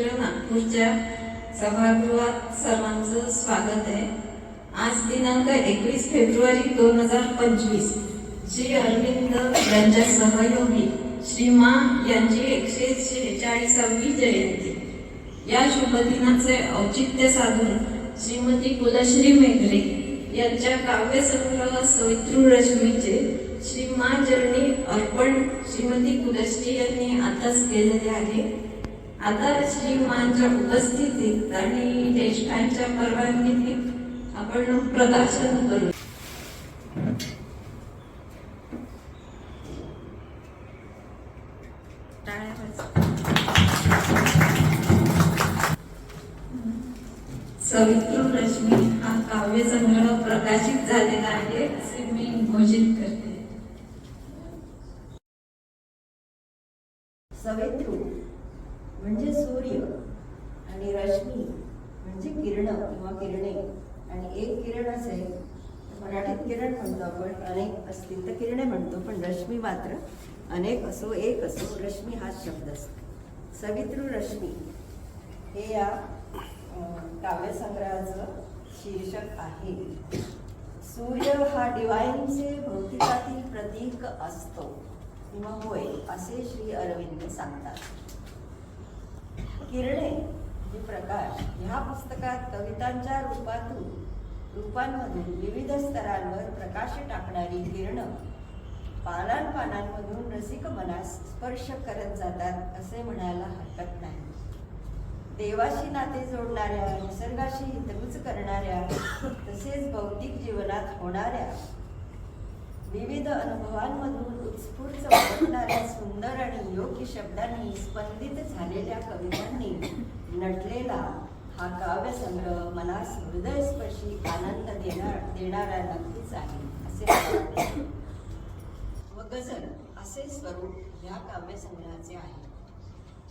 महाराष्ट्र नागपूरच्या सभागृहात सर्वांचं स्वागत आहे। आज दिनांक 21 फेब्रुवारी 2025 श्री अरविंद यांच्या सहयोगी श्री मा यांची 146वी जयंती। या शुभदिनाचे औचित्य साधून श्रीमती कुलश्री मेघरे यांच्या काव्यसंग्रह सवितृ रश्मीचे श्री मा चरणी अर्पण श्रीमती कुलश्री यांनी आताच केलेले आहे। आता श्री मांच्या उपस्थितीत आणि ज्येष्ठांच्या परवानगीने आपण प्रकाशन करू। सवितृ रश्मी हा काव्यसंग्रह प्रकाशित झालेला आहे असे मी घोषित करते। सवितृ म्हणजे सूर्य आणि रश्मी म्हणजे किरण किंवा किरणे, आणि एक किरण असेल मराठीत किरण म्हणतो आपण, अनेक असतील तर किरणे म्हणतो, पण रश्मी मात्र अनेक असो एक असो रश्मी हाच शब्द असतो। सवितृ रश्मी हे या काव्यसंग्रहाचं शीर्षक आहे। सूर्य हा डिवाइनचे भौतिकातील प्रतीक असतो किंवा होय असे श्री अरविंद सांगतात। किरणे म्हणजे प्रकाश, ह्या पुस्तकात कवितांच्या रूपांमधून विविध स्तरांवर प्रकाश टाकणारी किरणं पानांपानांमधून रसिक मनास स्पर्श करत जातात असे म्हणायला हरकत नाही। देवाशी नाते जोडणाऱ्या, निसर्गाशी हितगुज करणाऱ्या, तसेच भौतिक जीवनात होणाऱ्या विविध अनुभवांमधून उत्स्फूर्त वाटणाऱ्या सुंदर आणि योग्य शब्दांनी स्पंदित झालेल्या कवितांनी नटलेला हा काव्यसंग्रह मनास हृदयस्पर्शी आनंद देणारा नक्कीच आहे असे मला वाटते। व गझल असे स्वरूप या काव्यसंग्रहाचे आहे।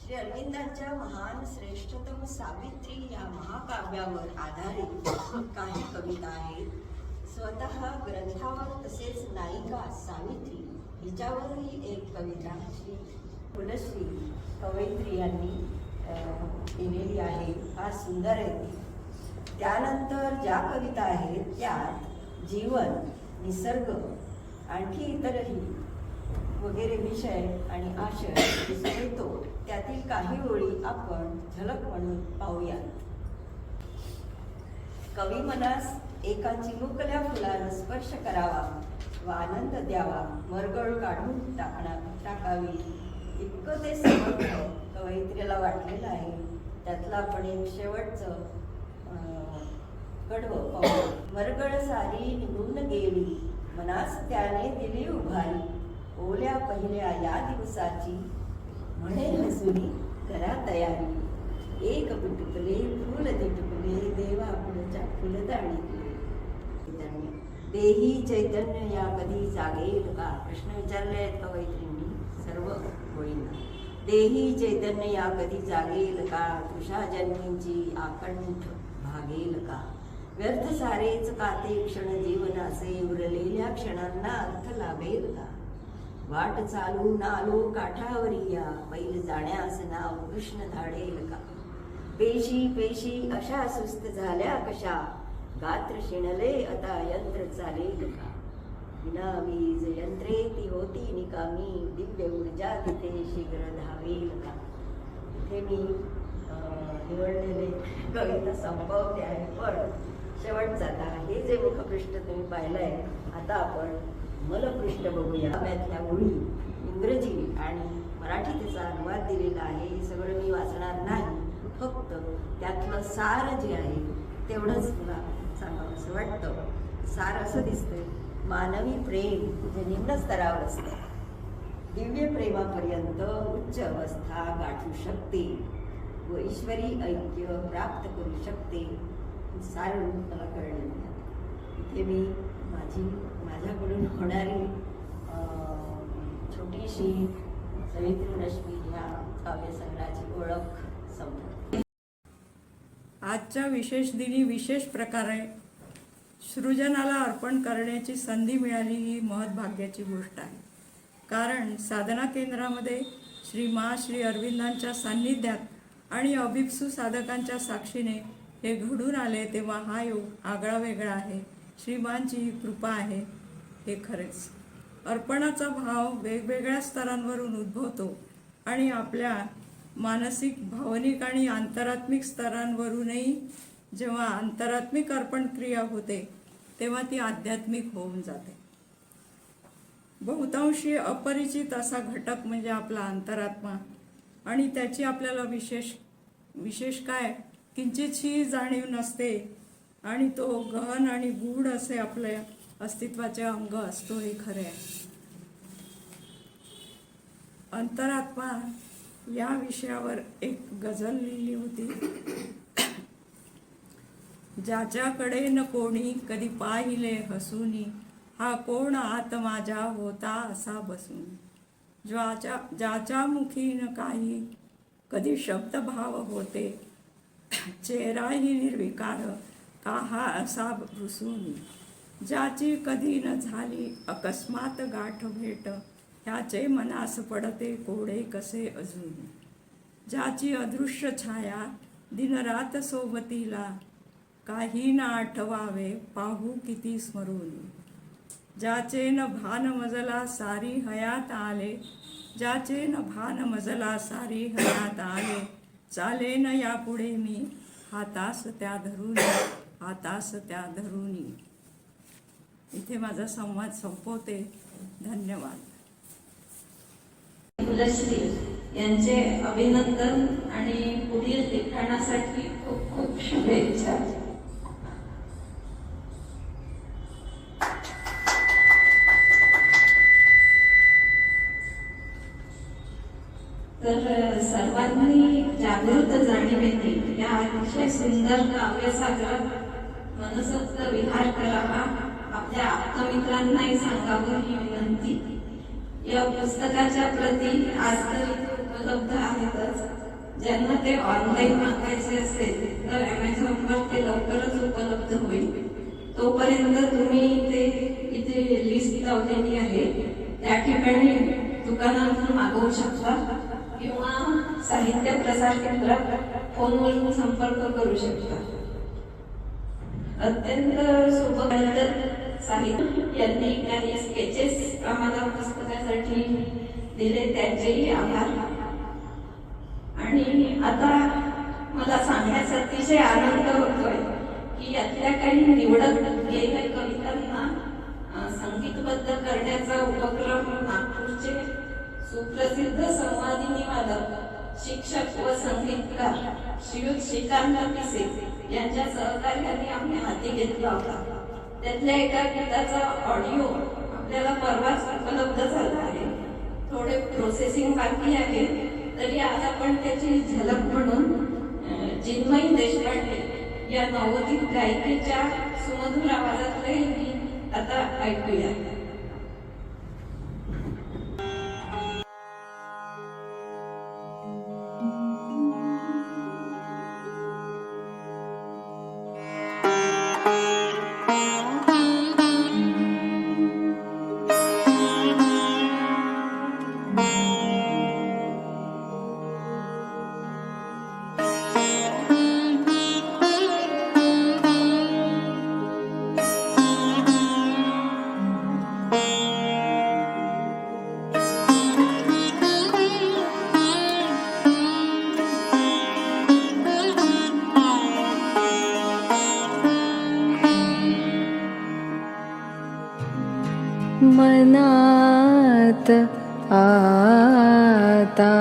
श्री अरविंदांच्या महान श्रेष्ठतम सावित्री या महाकाव्यावर आधारित काही कविता आहेत। स्वतः ग्रंथावर तसेच नायिका सावित्री हिच्यावरही एक कविता श्री कुलश्री कवयित्री यांनी केलेली आहे, फार सुंदर आहे। त्यानंतर ज्या कविता आहेत त्यात जीवन, निसर्ग, आणखी इतरही वगैरे विषय आणि आशय दिसतो। त्यातील काही ओळी आपण झलक म्हणून पाहूयात। कवी मनास एका चिमुकल्या फुलाला स्पर्श करावा व आनंद द्यावा, मरगळ काढून टाकावी इतकं ते समर्थ कवयित्रीला वाटलेलं आहे। त्यातलं आपण एक शेवटचं कडवं पाहू। मरगळ सारी निघून गेली, मनास त्याने दिली उभारी, ओल्या पहिल्या या दिवसाची म्हणे हसुनी करा तयारी, एक बिटुकले फुल दिटुकले देवा पुढच्या फुलदाणी, देही चैतन्य या कधी जागेल का? प्रश्न विचारले आहेत कवयित्रींनी सर्व होईना। देही चैतन्य या कधी जागेल का? तुषा जन्मींची आकंठ भागेल का? व्यर्थ सारेच काते क्षण जीवनाचे, उरलेल्या क्षणांना अर्थ लाभेल का? वाट चालून आलो काठावरिया, पैल जाण्यास नाव कृष्ण धाडेल का? पेशी पेशी अशा सुस्त झाल्या कशा, गात्र शिणले आता यंत्र चालेल का? विना वीज यंत्रे ती होती निकामी, दिव्य ऊर्जा तिथे शीघ्र धावेल का? इथे मी निवडलेले कविता संपवते आहे, पण शेवटचा हे जे मुखपृष्ठ तुम्ही पाहिलंय, आता आपण मलपृष्ठ बघूया। त्यातल्या ओळी इंग्रजी आणि मराठी त्याचा अनुवाद दिलेला आहे। हे सगळं मी वाचणार नाही, फक्त त्यातलं सार जे आहे तेवढंच मला सांगावं असं वाटतं। सार असं दिसतंय, मानवी प्रेम जे निम्न स्तरावर असतं, दिव्य प्रेमापर्यंत उच्च अवस्था गाठू शकते व ईश्वरी ऐक्य प्राप्त करू शकते। सार मला कळलं। इथे मी माझ्याकडून होणारी छोटीशी सवितृ रश्मी ह्या काव्यसंग्रहाची ओळख संपवते। आजच्या विशेष दिनी विशेष प्रकारे सृजनाला अर्पण करण्याची संधी मिळाली ही महत्भाग्याची गोष्ट आहे। कारण साधना केंद्रामध्ये श्री अरविंदांच्या सान्निध्यात आणि अभिप्सू साधकांच्या साक्षीने हे घडून आले, तेव्हा हा योग आगळा वेगळा आहे. श्रीमानची ही कृपा आहे हे खरेच. अर्पणाचा भाव वेगवेगळ्या स्तरांवरून उद्भवतो आणि आपल्या मानसिक, भावनिक आणि अंतरात्मिक स्तरांवरूनही जेव्हा अंतरात्मिक अर्पण क्रिया होते तेव्हा ती आध्यात्मिक होऊन जाते. बहुतांशी अपरिचित असा घटक म्हणजे आपला अंतरात्मा आणि त्याची आपल्याला विशेष काय किंचितशी जाणीव नसते आणि तो गहन आणि गूढ असे आपल्या अस्तित्वाचे अंग असतो हे खरे आहे. अंतरात्मा या विषयावर एक गझल लिहिली होती. ज्याच्याकडे न कोणी कधी पाहिले हसूनी, हा कोण आत माझ्या होता असा बसून. ज्याच्या मुखी न काही कधी शब्दभाव होते, चेहराही निर्विकार का हा असा रुसून. ज्याची कधी न झाली अकस्मात गाठ भेट, ह्याचे मनास पडते कोडे कसे अजून. ज्याची अदृश्य छाया दिनरात सोबतीला, काही न आठवावे पाहू किती स्मरून. ज्याचे न भान मजला सारी हयात आले, ज्याचे न भान मजला सारी हयात आले, चाले न यापुढे मी हातास त्या धरुनी, हातास त्या धरुनी. इथे माझा संवाद संपवते. धन्यवाद. फुलश्री यांचे अभिनंदन आणि पुढील लिखाणासाठी खूप खूप शुभेच्छा. तर सर्वांनी जागृत जाणीवेने या अतिशय सुंदर काव्यसागरात मनसोक्त विहार करावा. आपल्या आप्तमित्रांनाही सांगावं ही विनंती. या पुस्तकाच्या प्रती आज तर इथे उपलब्ध आहेतच. ज्यांना ते ऑनलाईन मागवायचे असेल तर ॲमेझॉनवर ते लवकरच उपलब्ध होईल. तोपर्यंत तुम्ही ते इथे लिस्ट लावलेली आहे, त्या ठिकाणी दुकानातून मागवू शकता किंवा साहित्य प्रसार केंद्रात फोनवरून संपर्क करू शकता. अत्यंत सोबत साहित्य यांनी काही स्केचेस आम्हाला पुस्तकासाठी दिले, त्यांचेही आभार. आणि आता मला सांगण्यास अतिशय आनंद होतोय की यातल्या काही निवडक गेलेल्या कवितांना संगीतबद्ध करण्याचा उपक्रम नागपूरचे सुप्रसिद्ध संवादिनी वादक, शिक्षक व संगीतकार श्रीयुत श्रीकांत पिसे यांच्या सहकार्याने आम्ही हाती घेतला होता. त्यातल्या एका गीताचा ऑडिओ आपल्याला परवाच उपलब्ध झाला आहे. थोडे प्रोसेसिंग बाकी आहे, तरी आज आपण त्याची झलक म्हणून चिन्मयी देशपांडे या नवोदित गायिकेच्या सुमधुर आवाजातले गीत आता ऐकूया. मनात आता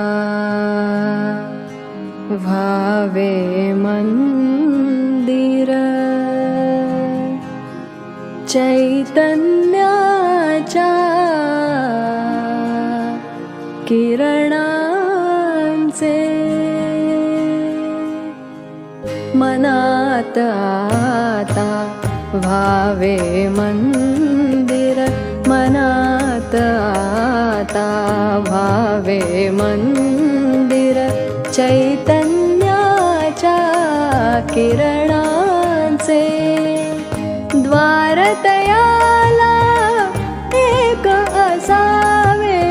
भावे मंदिर, चैतन्याच्या किरणांचे. मनात आता भावे मंदिर, मनात आता भावे मंदिर, चैतन्याच्या किरणांचे. द्वार तयाला एक असावे,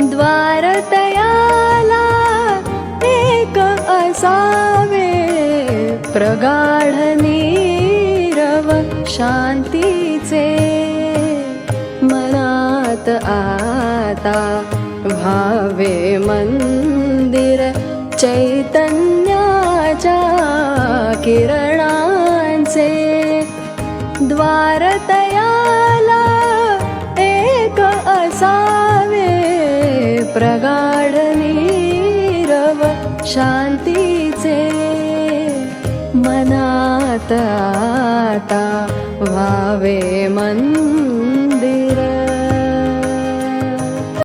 द्वार तयाला एक असावे प्रगाढ नीरव शांतीचे मनात आता भावे मंदिर चैतन्याच्या किरणांचे द्वार तयाला एक असावे प्रगाढ नीरव शांतीचे मनात आता व्हावे मन